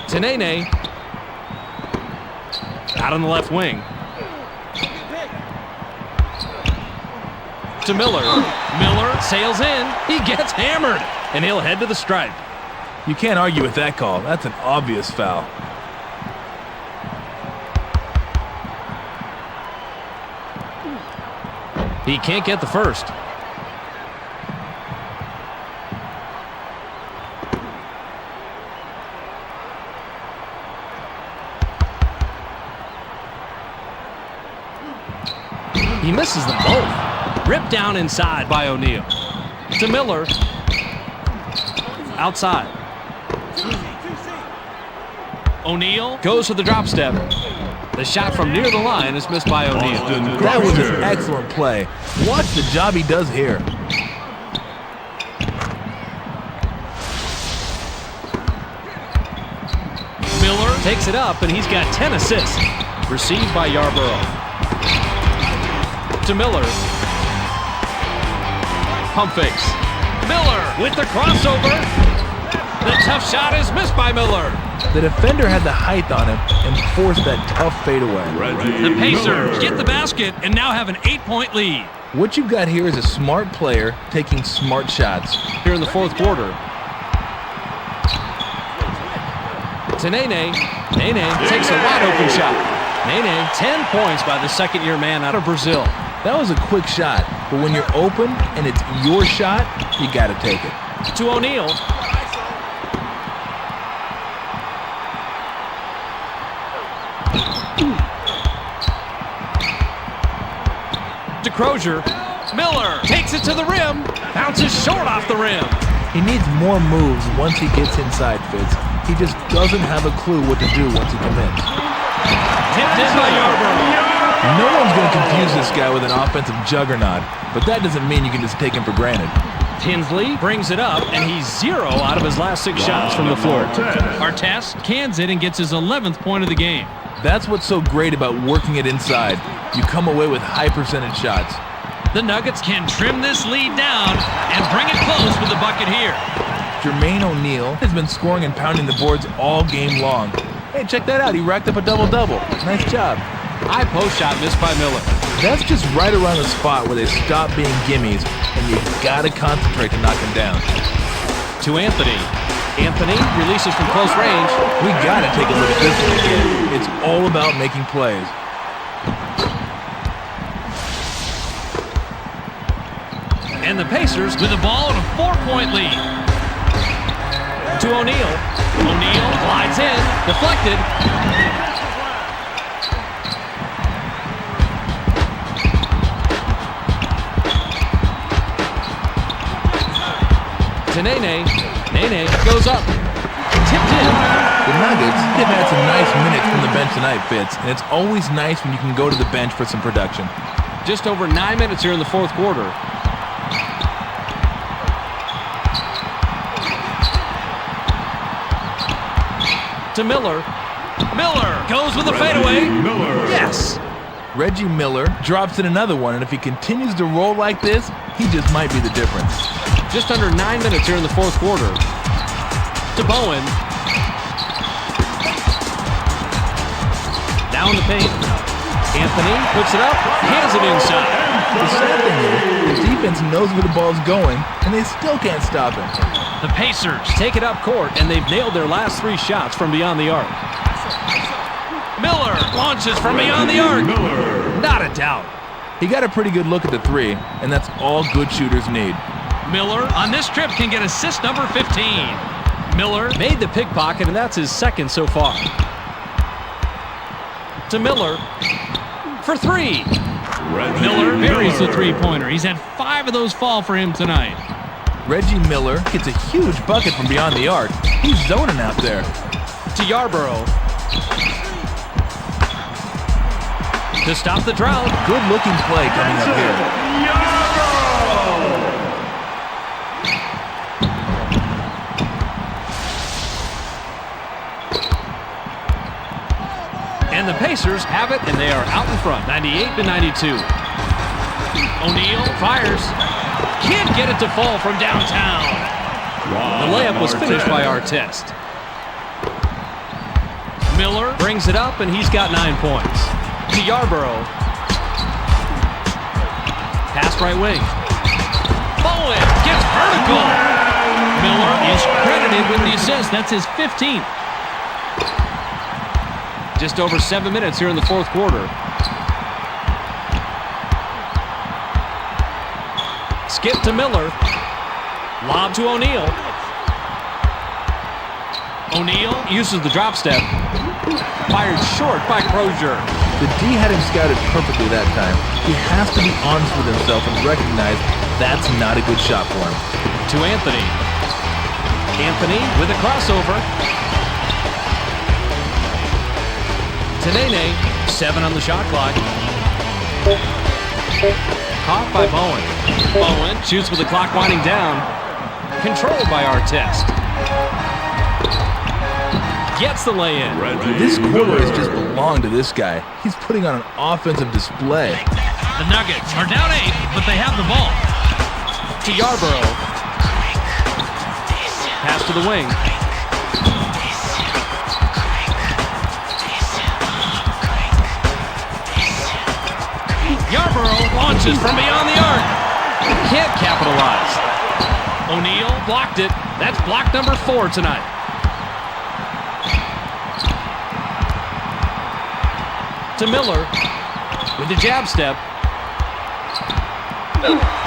Speaker 3: Tenene out on the left wing. To Miller. Miller sails in. He gets hammered, and he'll head to the stripe.
Speaker 4: You can't argue with that call. That's an obvious foul.
Speaker 3: He can't get the first. He misses them both. Ripped down inside by O'Neal. To Miller. Outside. O'Neal goes for the drop step. The shot from near the line is missed by O'Neal.
Speaker 4: That was an excellent play. Watch the job he does here.
Speaker 3: Miller takes it up, and he's got 10 assists. Received by Yarborough. To Miller. Pump fakes. Miller with the crossover. The tough shot is missed by Miller.
Speaker 4: The defender had the height on him and forced that tough fadeaway.
Speaker 5: The Pacers get the basket and now have an 8-point lead.
Speaker 4: What you've got here is a smart player taking smart shots.
Speaker 3: Here in the fourth quarter. To Nene. Nene takes a wide open shot. Nene, 10 points by the second-year man out of Brazil.
Speaker 4: That was a quick shot, but when you're open and it's your shot, you got to take it.
Speaker 3: To O'Neal. To Crozier. Miller takes it to the rim. Bounces short off the rim.
Speaker 4: He needs more moves once he gets inside, Fitz. He just doesn't have a clue what to do once he commits.
Speaker 3: Tipped in by Yarborough.
Speaker 4: No one's going to confuse this guy with an offensive juggernaut, but that doesn't mean you can just take him for granted.
Speaker 3: Tinsley brings it up, and he's 0 out of his last 6 shots from the floor.
Speaker 5: Artest cans it and gets his 11th point of the game.
Speaker 4: That's what's so great about working it inside. You come away with high percentage shots.
Speaker 5: The Nuggets can trim this lead down and bring it close with the bucket here.
Speaker 4: Jermaine O'Neal has been scoring and pounding the boards all game long. Hey, check that out. He racked up a double-double. Nice job.
Speaker 3: High post shot missed by Miller.
Speaker 4: That's just right around the spot where they stop being gimmies, and you got to concentrate to knock him down.
Speaker 3: To Anthony. Anthony releases from close range.
Speaker 4: We got to take a look at this one again. It's all about making plays.
Speaker 5: And the Pacers with the ball and a 4-point lead.
Speaker 3: To O'Neal. O'Neal glides in. Deflected. To Nene. Nene goes up. Tipped in.
Speaker 4: The Nuggets have had some nice minutes from the bench tonight, Fitz, and it's always nice when you can go to the bench for some production.
Speaker 3: Just over 9 minutes here in the fourth quarter. To Miller. Miller goes with a fadeaway. Yes.
Speaker 4: Reggie Miller drops in another one, and if he continues to roll like this, he just might be the difference.
Speaker 3: Just under 9 minutes here in the fourth quarter. To Bowen. Down the paint. Anthony puts it up, hands it inside.
Speaker 4: The sad thing is, the defense knows where the ball's going, and they still can't stop him.
Speaker 5: The Pacers
Speaker 3: Take it up court, and they've nailed their last 3 shots from beyond the arc. Miller launches from beyond the arc. Not a doubt.
Speaker 4: He got a pretty good look at the 3, and that's all good shooters need.
Speaker 5: Miller on this trip can get assist number 15. Miller
Speaker 3: Made the pickpocket, and that's his second so far. To Miller. For 3.
Speaker 5: Miller buries the three-pointer. He's had 5 of those fall for him tonight.
Speaker 4: Reggie Miller gets a huge bucket from beyond the arc. He's zoning out there.
Speaker 3: To Yarborough. To stop the drought.
Speaker 4: Good looking play coming up here.
Speaker 3: Pacers have it, and they are out in front, 98-92. O'Neal fires. Can't get it to fall from downtown. The layup was finished by Artest. Miller brings it up, and he's got 9 points. To Yarborough. Pass right wing. Bowen gets vertical. Miller is credited with the assist. That's his 15th. Just over 7 minutes here in the fourth quarter. Skip to Miller. Lob to O'Neal. O'Neal uses the drop step. Fired short by Crozier.
Speaker 4: The D had him scouted perfectly that time. He has to be honest with himself and recognize that's not a good shot for him.
Speaker 3: To Anthony. Anthony with a crossover. To Nene. 7 on the shot clock. Caught by Bowen. Bowen shoots with the clock winding down. Controlled by Artest. Gets the lay-in.
Speaker 4: This quarter has just belonged to this guy. He's putting on an offensive display.
Speaker 5: The Nuggets are down 8, but they have the ball.
Speaker 3: To Yarborough. Pass to the wing. Yarborough launches from beyond the arc. Can't capitalize. O'Neal blocked it. That's block number 4 tonight. To Miller with the jab step.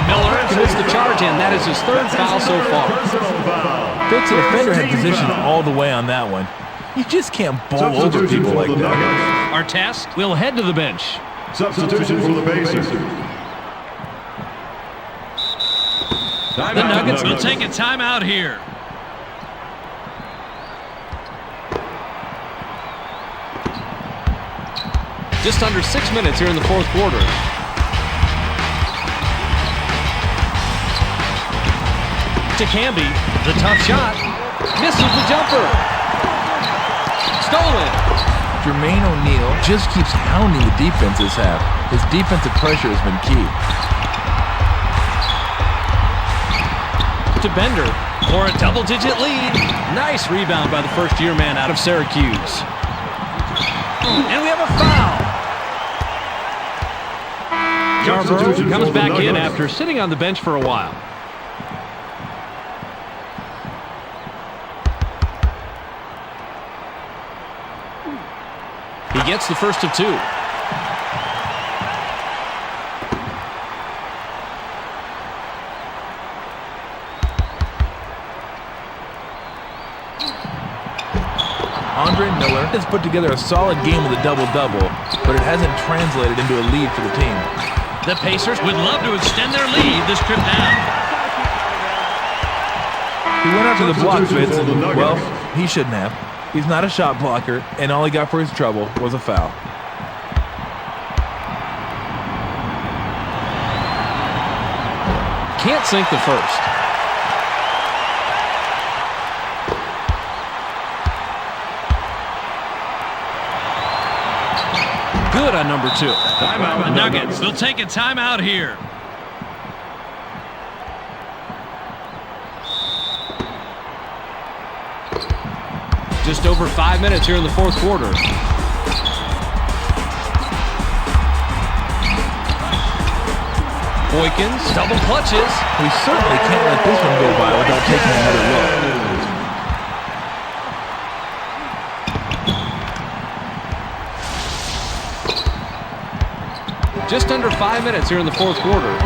Speaker 3: Miller commits the charge in. That is his 3rd foul so far.
Speaker 4: Fitz, the defender had position all the way on that one. You just can't bowl over people like that.
Speaker 3: Artest will head to the bench.
Speaker 6: Substitution for the Pacers.
Speaker 5: The Nuggets will take a timeout here.
Speaker 3: Just under 6 minutes here in the fourth quarter. To Camby, the tough shot. Misses the jumper. Stolen.
Speaker 4: Jermaine O'Neal just keeps hounding the defenses have. His defensive pressure has been key.
Speaker 3: To Bender for a double-digit lead. Nice rebound by the first-year man out of Syracuse. And we have a foul. Yarborough comes back in after sitting on the bench for a while. He gets the first of 2.
Speaker 4: Andre Miller has put together a solid game with a double-double, but it hasn't translated into a lead for the team.
Speaker 5: The Pacers would love to extend their lead this trip down.
Speaker 4: He went out to the block, Fitz, and, well, he shouldn't have. He's not a shot blocker, and all he got for his trouble was a foul.
Speaker 3: Can't sink the first. Good on number 2.
Speaker 5: The Nuggets will take a timeout here.
Speaker 3: Just over 5 minutes here in the fourth quarter. Boykins double clutches.
Speaker 4: We certainly can't let this one go by without taking another look.
Speaker 3: Just under 5 minutes here in the fourth quarter.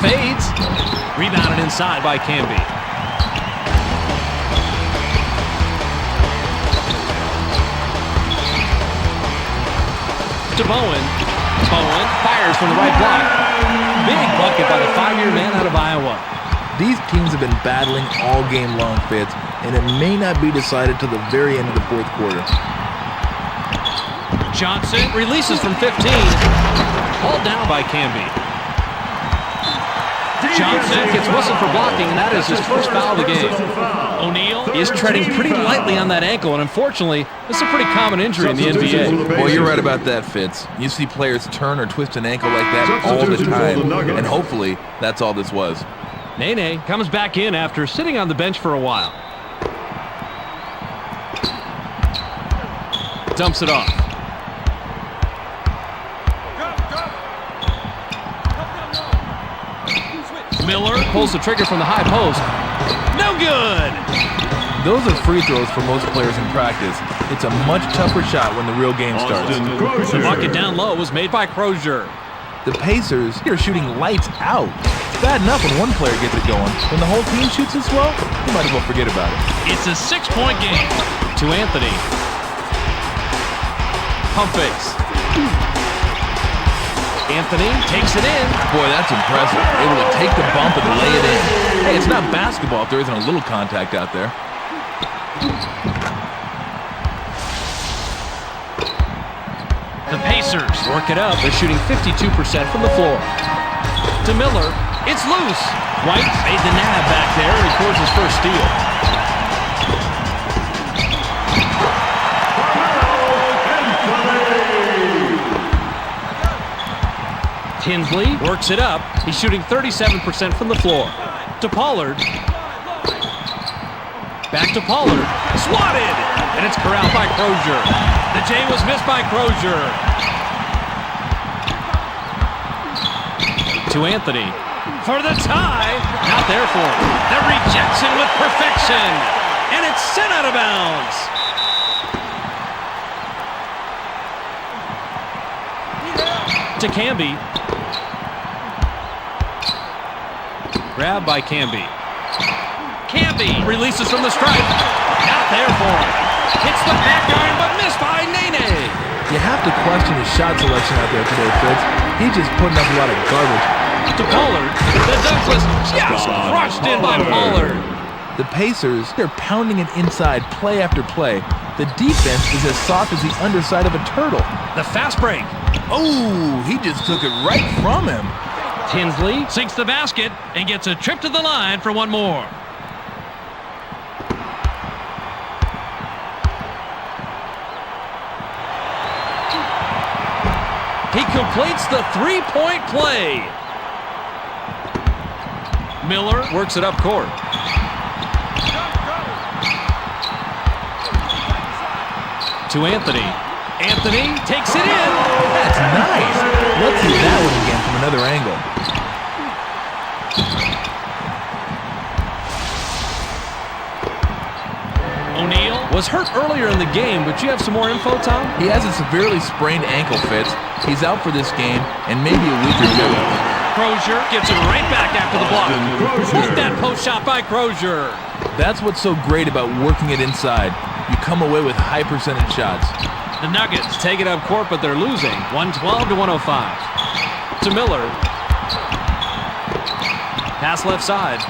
Speaker 3: Fades. Rebounded inside by Camby. To Bowen. Bowen fires from the right block. Big bucket by the 5-year man out of Iowa.
Speaker 4: These teams have been battling all game long, Fitz, and it may not be decided till the very end of the fourth quarter.
Speaker 3: Johnson releases from 15. Hauled down by Camby. Johnson gets whistled for blocking, and that is his first foul of the game.
Speaker 5: O'Neal
Speaker 3: He is treading pretty lightly on that ankle, and unfortunately, this is a pretty common injury in the NBA.
Speaker 4: Well, you're right about that, Fitz. You see players turn or twist an ankle like that all the time, and hopefully that's all this was.
Speaker 3: Nene comes back in after sitting on the bench for a while. Dumps it off. Miller pulls the trigger from the high post. No good!
Speaker 4: Those are free throws for most players in practice. It's a much tougher shot when the real game starts.
Speaker 3: The bucket down low was made by Crozier.
Speaker 4: The Pacers are shooting lights out. It's bad enough when one player gets it going. When the whole team shoots as well, you might as well forget about it.
Speaker 5: It's a 6-point game.
Speaker 3: To Anthony. Pump fakes. Anthony takes it in.
Speaker 4: Boy, that's impressive. Able to take the bump and lay it in. Hey, it's not basketball if there isn't a little contact out there.
Speaker 5: The Pacers
Speaker 3: Work it up. They're shooting 52% from the floor. To Miller. It's loose. White made the nab back there and records his first steal. Tinsley works it up. He's shooting 37% from the floor. To Pollard. Back to Pollard. Swatted! And it's corralled by Crozier. The J was missed by Crozier. To Anthony. For the tie. Not there for him.
Speaker 5: the rejection with perfection.
Speaker 3: And it's sent out of bounds. To Camby. Grabbed by Camby.
Speaker 5: Camby
Speaker 3: Releases from the stripe. Not there for him. Hits the back iron, but missed by Nene.
Speaker 4: You have to question his shot selection out there today, Fitz. He's just putting up a lot of garbage.
Speaker 3: To Pollard. The dunk was just crushed in by Pollard.
Speaker 4: The Pacers, they're pounding it inside play after play. The defense is as soft as the underside of a turtle.
Speaker 3: The fast break.
Speaker 4: Oh, he just took it right from him.
Speaker 3: Tinsley.
Speaker 5: sinks the basket and gets a trip to the line for one more.
Speaker 3: He completes the three-point play. Miller works it up court. To Anthony. Anthony takes it in.
Speaker 4: That's nice. Let's see that one again from another angle.
Speaker 5: O'Neal
Speaker 3: Was hurt earlier in the game, but you have some more info, Tom?
Speaker 4: He has a severely sprained ankle, Fitz. He's out for this game and maybe a week or two.
Speaker 5: Crozier gets it right back after the block.
Speaker 3: Look, that post shot by Crozier.
Speaker 4: That's what's so great about working it inside. You come away with high percentage shots.
Speaker 5: The Nuggets
Speaker 3: Take it up court, but they're losing. 112 to 105. To Miller. Pass left side.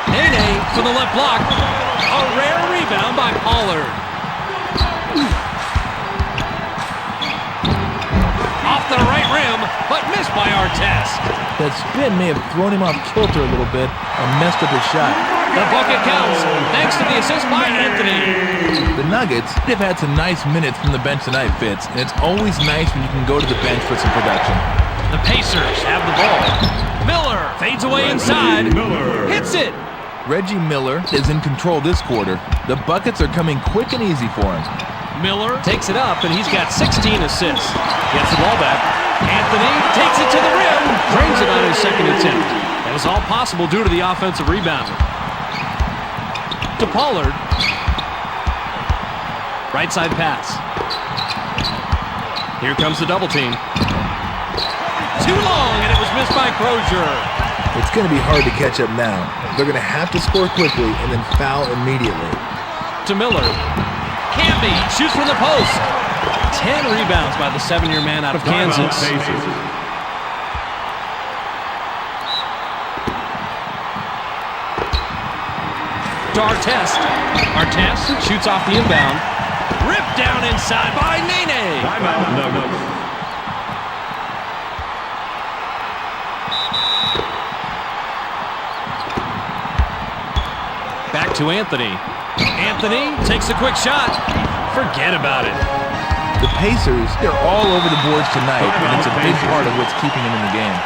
Speaker 3: Nene for the left block. A rare rebound by Pollard. Off the right rim, but missed by Artest.
Speaker 4: That spin may have thrown him off kilter a little bit and messed up his shot.
Speaker 3: The bucket counts, thanks to the assist by Anthony.
Speaker 4: The Nuggets, they've had some nice minutes from the bench tonight, Fitz, and it's always nice when you can go to the bench for some production.
Speaker 5: The Pacers have the ball.
Speaker 3: Miller fades away inside. Hits it.
Speaker 4: Reggie Miller is in control this quarter. The buckets are coming quick and easy for him.
Speaker 3: Miller takes it up, and he's got 16 assists. Gets the ball back. Anthony takes it to the rim. Drains it on his second attempt. That was all possible due to the offensive rebound. To Pollard. Right side pass. Here comes the double team. Too long, and it was missed by Crozier.
Speaker 4: It's going to be hard to catch up now. They're going to have to score quickly and then foul immediately.
Speaker 3: To Miller. Camby shoots from the post. 10 rebounds by the 7-year man out of Kansas. To Artest. Artest shoots off the inbound. Ripped down inside by Nene. To Anthony. Anthony takes a quick shot. Forget about it.
Speaker 4: The Pacers, they're all over the boards tonight, and it's a big part of what's keeping them in the game.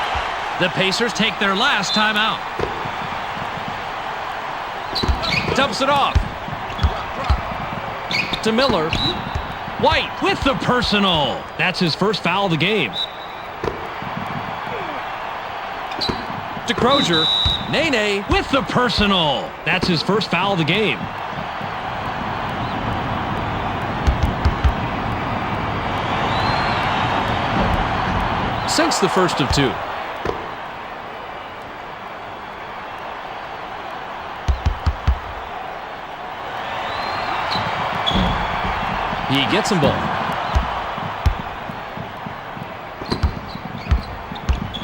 Speaker 5: The Pacers take their last timeout.
Speaker 3: Dumps it off. To Miller.
Speaker 5: White with the personal. That's his first foul of the game.
Speaker 3: To Crozier. Nene
Speaker 5: With the personal. That's his first foul of the game.
Speaker 3: sinks the first of two. He gets them both.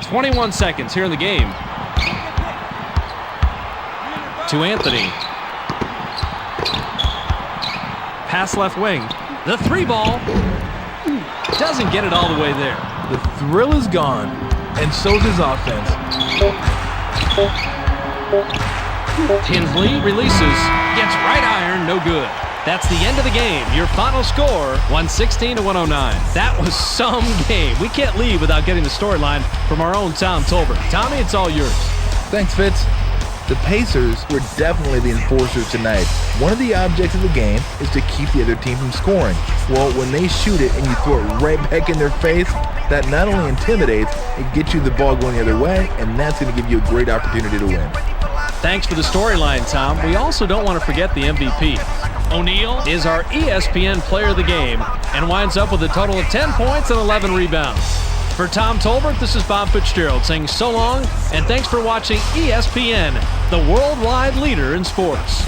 Speaker 3: 21 seconds here in the game. To Anthony. Pass left wing. The three ball. Doesn't get it all the way there.
Speaker 4: The thrill is gone, and so's his offense.
Speaker 3: Tinsley releases. Gets right iron, no good. That's the end of the game. Your final score, 116-109. That was some game. We can't leave without getting the storyline from our own Tom Tolbert. Tommy, it's all yours.
Speaker 4: Thanks, Fitz. The Pacers were definitely the enforcers tonight. One of the objects of the game is to keep the other team from scoring. Well, when they shoot it and you throw it right back in their face, that not only intimidates, it gets you the ball going the other way, and that's going to give you a great opportunity to win.
Speaker 3: Thanks for the storyline, Tom. We also don't want to forget the MVP. O'Neal is our ESPN player of the game and winds up with a total of 10 points and 11 rebounds. For Tom Tolbert, this is Bob Fitzgerald saying so long, and thanks for watching ESPN, the worldwide leader in sports.